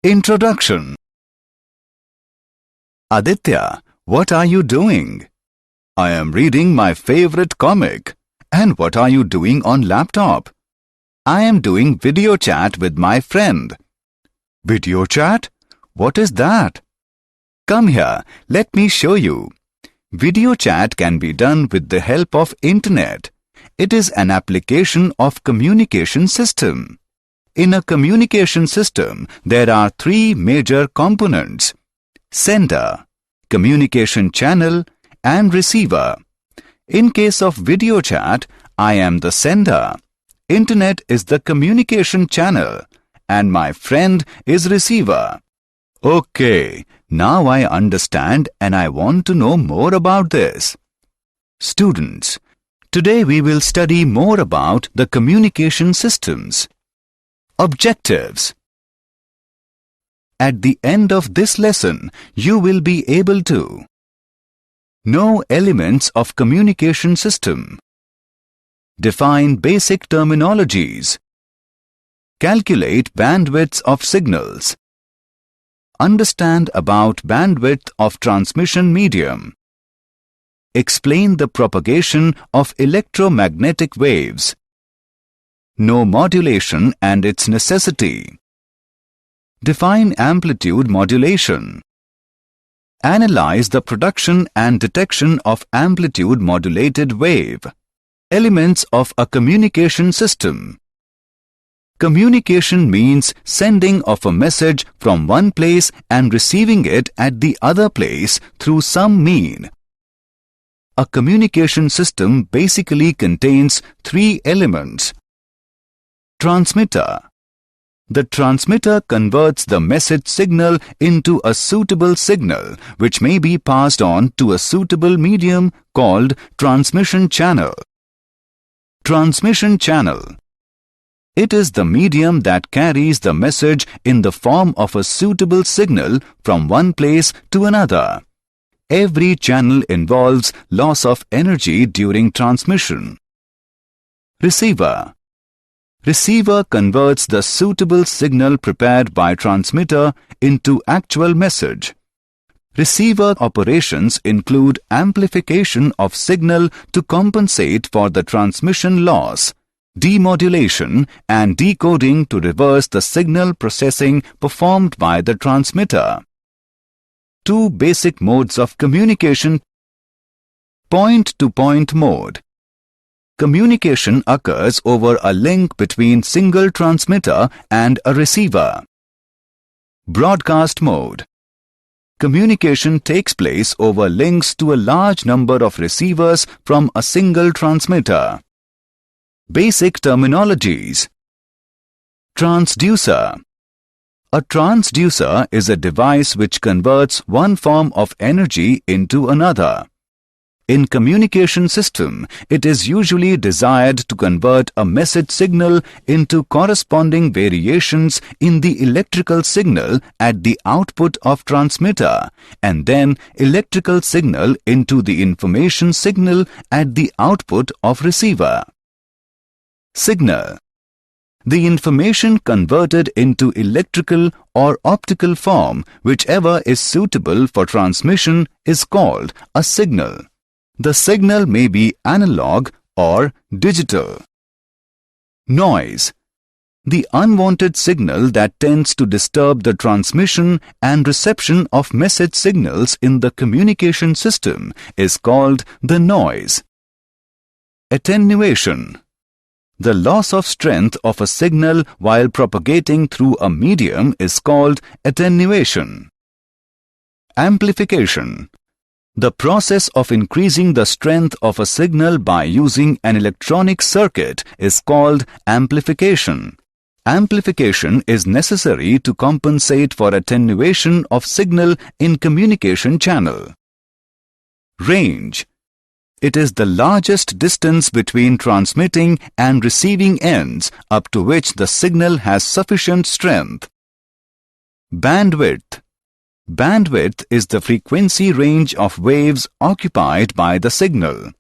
Introduction. Aditya, what are you doing? I am reading my favorite comic. And what are you doing on laptop? I am doing video chat with my friend. Video chat? What is that? Come here, let me show you. Video chat can be done with the help of internet. It is an application of communication system. In a communication system, there are three major components: sender, communication channel, and receiver. In case of video chat, I am the sender. Internet is the communication channel, and my friend is receiver. Okay, now I understand and I want to know more about this. Students, today we will study more about the communication systems. Objectives. At the end of this lesson, you will be able to know elements of communication system, define basic terminologies, calculate bandwidths of signals, understand about bandwidth of transmission medium, explain the propagation of electromagnetic waves, know modulation and its necessity, define amplitude modulation, analyze the production and detection of amplitude modulated wave. Elements of a communication system. Communication means sending of a message from one place and receiving it at the other place through some mean. A communication system basically contains three elements. Transmitter. The transmitter converts the message signal into a suitable signal which may be passed on to a suitable medium called transmission channel. Transmission channel. It is the medium that carries the message in the form of a suitable signal from one place to another. Every channel involves loss of energy during transmission. Receiver. Receiver converts the suitable signal prepared by transmitter into actual message. Receiver operations include amplification of signal to compensate for the transmission loss, demodulation and decoding to reverse the signal processing performed by the transmitter. Two basic modes of communication. Point-to-point mode. Communication occurs over a link between single transmitter and a receiver. Broadcast mode. Communication takes place over links to a large number of receivers from a single transmitter. Basic terminologies. Transducer. A transducer is a device which converts one form of energy into another. In communication system, it is usually desired to convert a message signal into corresponding variations in the electrical signal at the output of transmitter and then electrical signal into the information signal at the output of receiver. Signal. The information converted into electrical or optical form, whichever is suitable for transmission, is called a signal. The signal may be analog or digital. Noise. The unwanted signal that tends to disturb the transmission and reception of message signals in the communication system is called the noise. Attenuation. The loss of strength of a signal while propagating through a medium is called attenuation. Amplification. The process of increasing the strength of a signal by using an electronic circuit is called amplification. Amplification is necessary to compensate for attenuation of signal in communication channel. Range. It is the largest distance between transmitting and receiving ends up to which the signal has sufficient strength. Bandwidth. Bandwidth is the frequency range of waves occupied by the signal.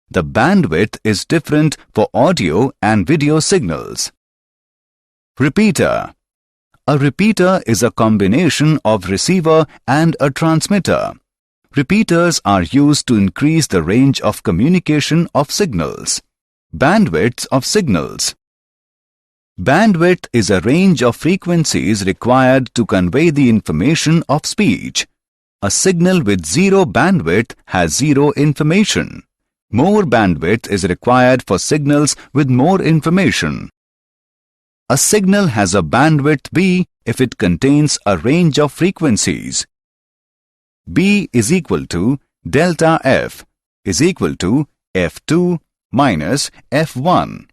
The bandwidth is different for audio and video signals. Repeater. A repeater is a combination of receiver and a transmitter. Repeaters are used to increase the range of communication of signals. Bandwidths of signals. Bandwidth is a range of frequencies required to convey the information of speech. A signal with zero bandwidth has zero information. More bandwidth is required for signals with more information. A signal has a bandwidth B if it contains a range of frequencies. B is equal to delta F is equal to F2 minus F1,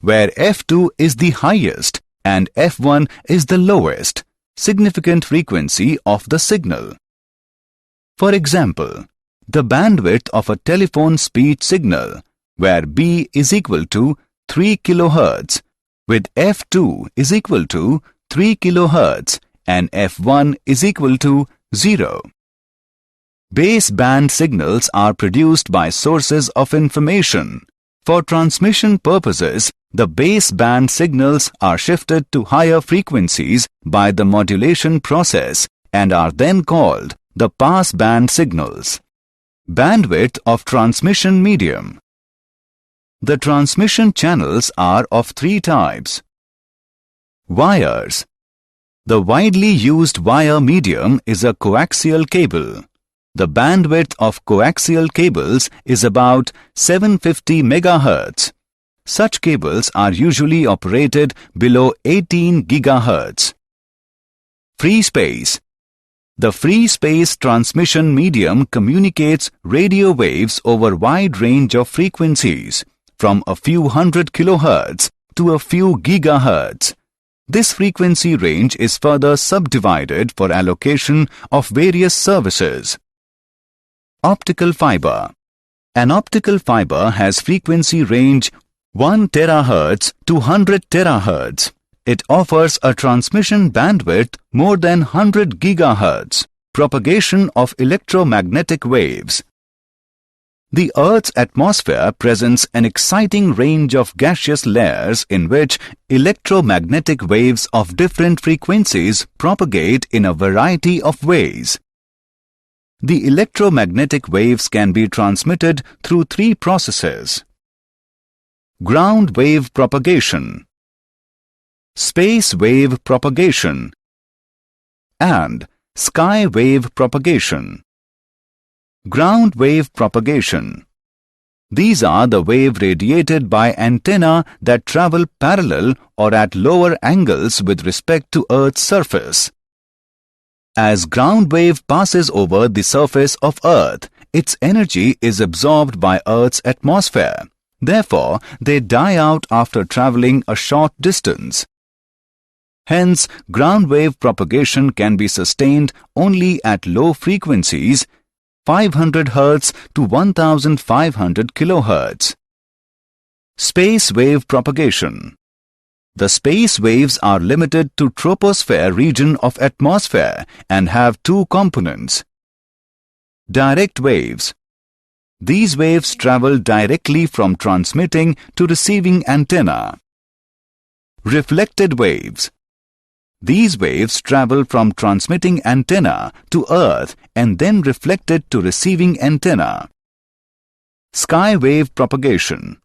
where F2 is the highest and F1 is the lowest significant frequency of the signal. For example, the bandwidth of a telephone speech signal, where B is equal to 3 kHz, with F2 is equal to 3 kHz and F1 is equal to 0. Baseband signals are produced by sources of information. For transmission purposes, the baseband signals are shifted to higher frequencies by the modulation process and are then called the passband signals. Bandwidth of transmission medium. The transmission channels are of three types. Wires. The widely used wire medium is a coaxial cable. The bandwidth of coaxial cables is about 750 MHz. Such cables are usually operated below 18 GHz. Free space. The free space transmission medium communicates radio waves over wide range of frequencies, from a few hundred kHz to a few GHz. This frequency range is further subdivided for allocation of various services. Optical fiber. An optical fiber has frequency range 1 terahertz to 100 terahertz. It offers a transmission bandwidth more than 100 gigahertz. Propagation of electromagnetic waves. The Earth's atmosphere presents an exciting range of gaseous layers in which electromagnetic waves of different frequencies propagate in a variety of ways. The electromagnetic waves can be transmitted through three processes: ground wave propagation, space wave propagation, and sky wave propagation. Ground wave propagation. These are the wave radiated by antenna that travel parallel or at lower angles with respect to Earth's surface. As ground wave passes over the surface of Earth, its energy is absorbed by Earth's atmosphere. Therefore, they die out after traveling a short distance. Hence, ground wave propagation can be sustained only at low frequencies, 500 Hz to 1500 kHz. Space wave propagation. The space waves are limited to troposphere region of atmosphere and have two components. Direct waves. These waves travel directly from transmitting to receiving antenna. Reflected waves. These waves travel from transmitting antenna to Earth and then reflected to receiving antenna. Sky wave propagation.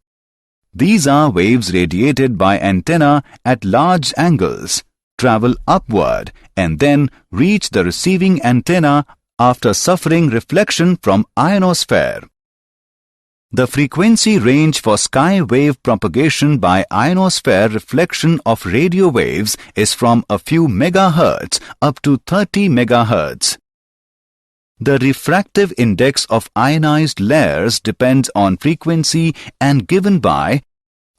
These are waves radiated by antenna at large angles, travel upward and then reach the receiving antenna after suffering reflection from ionosphere. The frequency range for sky wave propagation by ionosphere reflection of radio waves is from a few megahertz up to 30 megahertz. The refractive index of ionized layers depends on frequency and given by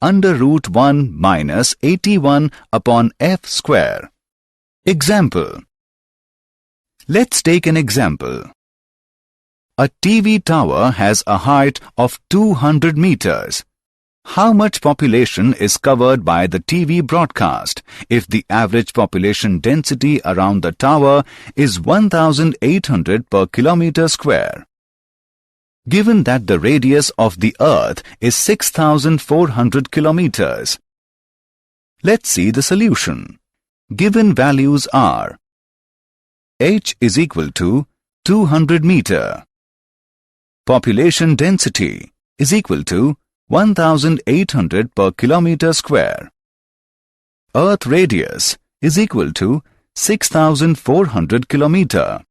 under root 1 minus 81 upon f square. Example. Let's take an example. A TV tower has a height of 200 meters. How much population is covered by the TV broadcast if the average population density around the tower is 1800 per kilometer square? Given that the radius of the Earth is 6400 kilometers. Let's see the solution. Given values are: H is equal to 200 meter. Population density is equal to 1800 per kilometer square. Earth radius is equal to 6400 kilometer.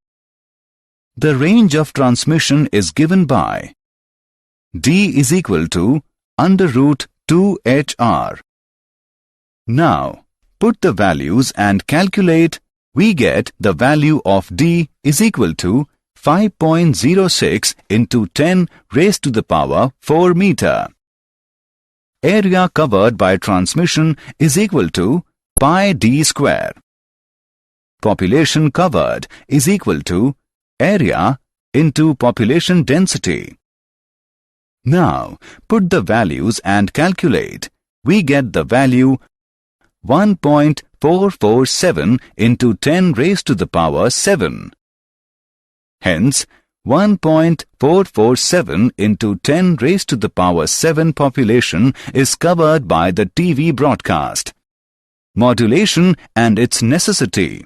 The range of transmission is given by D is equal to under root 2HR. Now, put the values and calculate. We get the value of D is equal to 5.06 into 10 raised to the power 4 meter. Area covered by transmission is equal to pi d square. Population covered is equal to area into population density. Now, put the values and calculate. We get the value 1.447 into 10 raised to the power 7. Hence, 1.447 into 10 raised to the power 7 population is covered by the TV broadcast. Modulation and its necessity.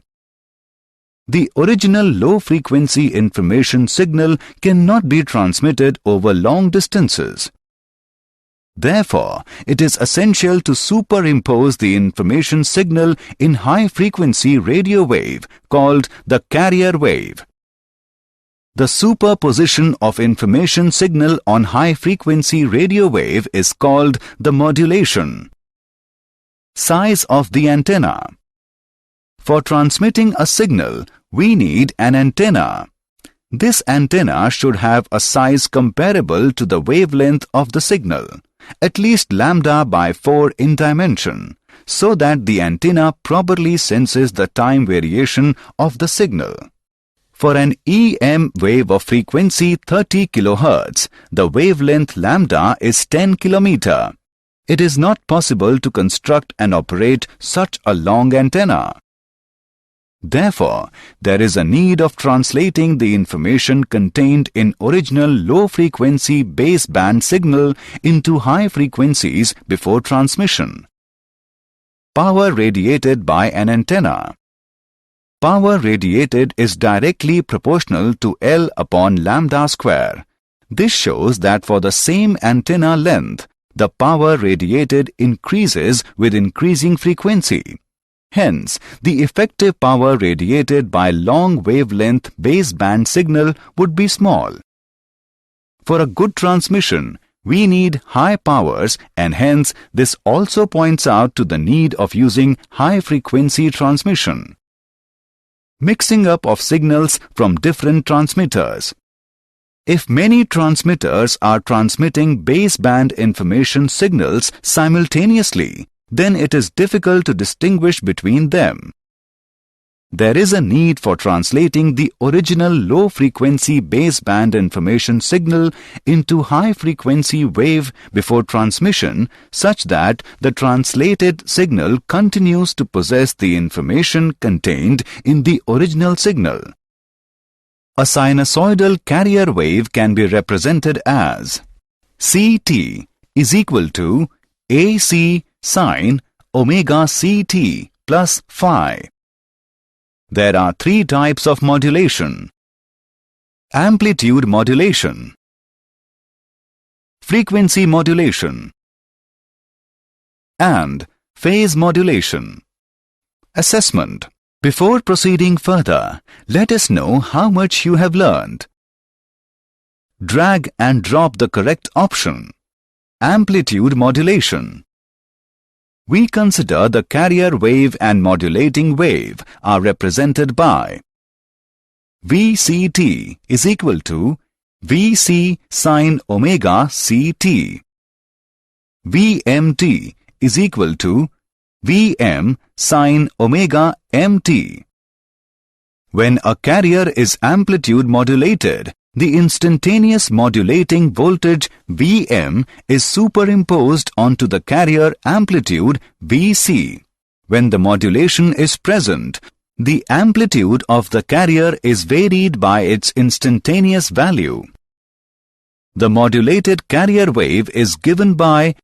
The original low-frequency information signal cannot be transmitted over long distances. Therefore, it is essential to superimpose the information signal in high-frequency radio wave called the carrier wave. The superposition of information signal on high-frequency radio wave is called the modulation. Size of the antenna. For transmitting a signal, we need an antenna. This antenna should have a size comparable to the wavelength of the signal, at least lambda by 4 in dimension, so that the antenna properly senses the time variation of the signal. For an EM wave of frequency 30 kHz, the wavelength lambda is 10 km. It is not possible to construct and operate such a long antenna. Therefore, there is a need of translating the information contained in original low-frequency baseband signal into high frequencies before transmission. Power radiated by an antenna. Power radiated is directly proportional to L upon lambda square. This shows that for the same antenna length, the power radiated increases with increasing frequency. Hence, the effective power radiated by long wavelength baseband signal would be small. For a good transmission, we need high powers, and hence this also points out to the need of using high-frequency transmission. Mixing up of signals from different transmitters. If many transmitters are transmitting baseband information signals simultaneously, then it is difficult to distinguish between them. There is a need for translating the original low-frequency baseband information signal into high-frequency wave before transmission, such that the translated signal continues to possess the information contained in the original signal. A sinusoidal carrier wave can be represented as CT is equal to AC sine omega CT plus phi. There are 3 types of modulation: amplitude modulation, frequency modulation, and phase modulation. Assessment. Before proceeding further, let us know how much you have learned. Drag and drop the correct option. Amplitude modulation. We consider the carrier wave and modulating wave are represented by VCT is equal to VC sine omega CT. VMT is equal to Vm sine omega MT. When a carrier is amplitude modulated, the instantaneous modulating voltage Vm is superimposed onto the carrier amplitude Vc. When the modulation is present, the amplitude of the carrier is varied by its instantaneous value. The modulated carrier wave is given by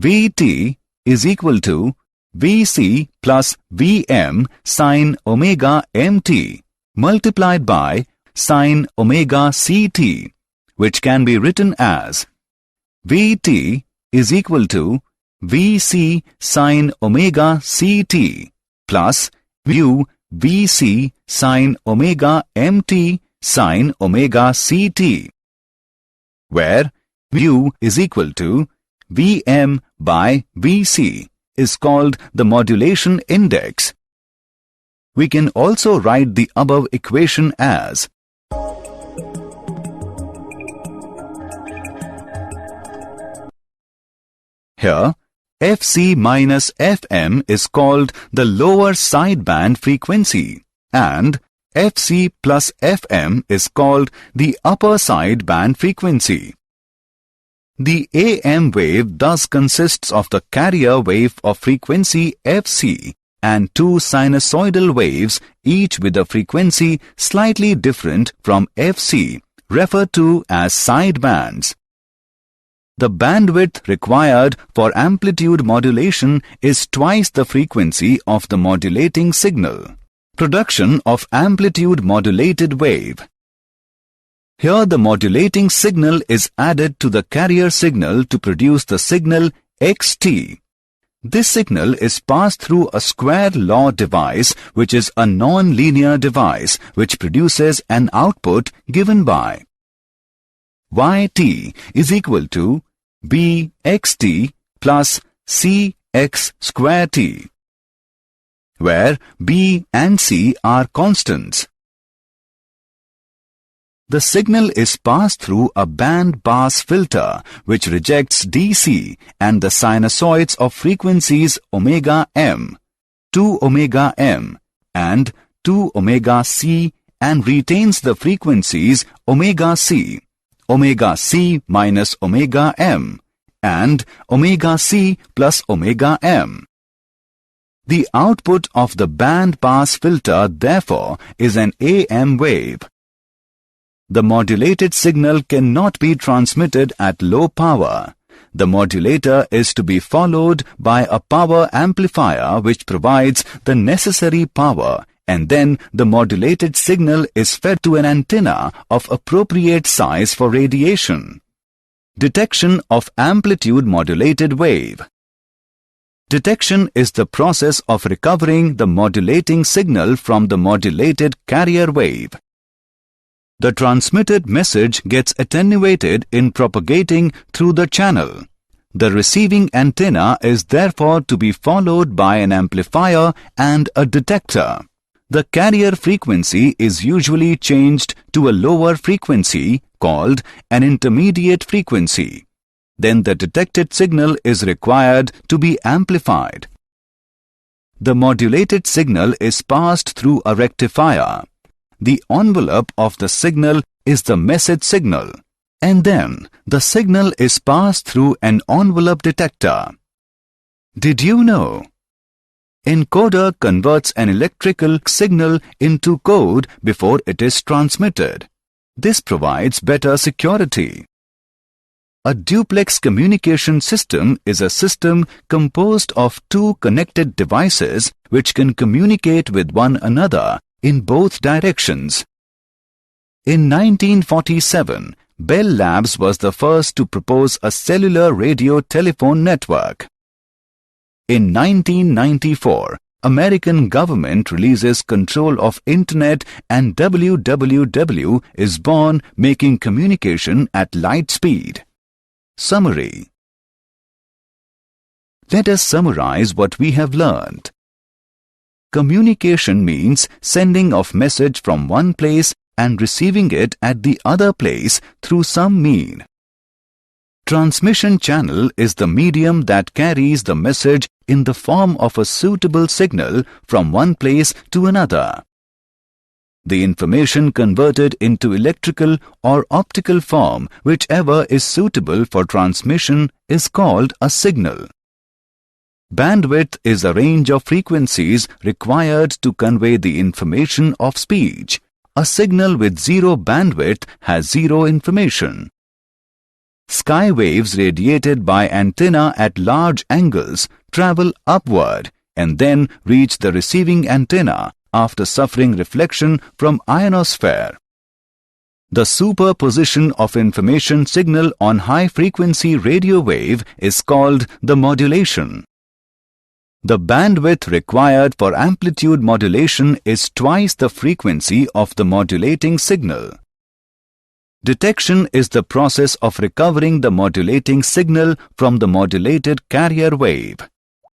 Vt is equal to Vc plus Vm sin omega mt multiplied by sin omega ct, which can be written as Vt is equal to Vc sin omega ct plus mu Vc sin omega mt sin omega ct, where mu is equal to Vm by Vc is called the modulation index. We can also write the above equation as here, Fc minus Fm is called the lower sideband frequency and Fc plus Fm is called the upper sideband frequency. The AM wave thus consists of the carrier wave of frequency Fc and two sinusoidal waves, each with a frequency slightly different from Fc, referred to as sidebands. The bandwidth required for amplitude modulation is twice the frequency of the modulating signal. Production of amplitude modulated wave. Here the modulating signal is added to the carrier signal to produce the signal xt. This signal is passed through a square law device, which is a non-linear device which produces an output given by yt is equal to bxt plus cx square t, where b and c are constants. The signal is passed through a band-pass filter which rejects DC and the sinusoids of frequencies omega m, 2 omega m and 2 omega c and retains the frequencies omega c minus omega m and omega c plus omega m. The output of the band-pass filter therefore is an AM wave. The modulated signal cannot be transmitted at low power. The modulator is to be followed by a power amplifier which provides the necessary power, and then the modulated signal is fed to an antenna of appropriate size for radiation. Detection of amplitude modulated wave. Detection is the process of recovering the modulating signal from the modulated carrier wave. The transmitted message gets attenuated in propagating through the channel. The receiving antenna is therefore to be followed by an amplifier and a detector. The carrier frequency is usually changed to a lower frequency called an intermediate frequency. Then the detected signal is required to be amplified. The modulated signal is passed through a rectifier. The envelope of the signal is the message signal, and then the signal is passed through an envelope detector. Did you know? Encoder converts an electrical signal into code before it is transmitted. This provides better security. A duplex communication system is a system composed of two connected devices which can communicate with one another in both directions. In 1947, Bell Labs was the first to propose a cellular radio telephone network. In 1994, American government releases control of Internet and WWW is born, making communication at light speed. Summary. Let us summarize what we have learned. Communication means sending of message from one place and receiving it at the other place through some mean. Transmission channel is the medium that carries the message in the form of a suitable signal from one place to another. The information converted into electrical or optical form, whichever is suitable for transmission, is called a signal. Bandwidth is a range of frequencies required to convey the information of speech. A signal with zero bandwidth has zero information. Sky waves radiated by antenna at large angles travel upward and then reach the receiving antenna after suffering reflection from ionosphere. The superposition of information signal on high-frequency radio wave is called the modulation. The bandwidth required for amplitude modulation is twice the frequency of the modulating signal. Detection is the process of recovering the modulating signal from the modulated carrier wave.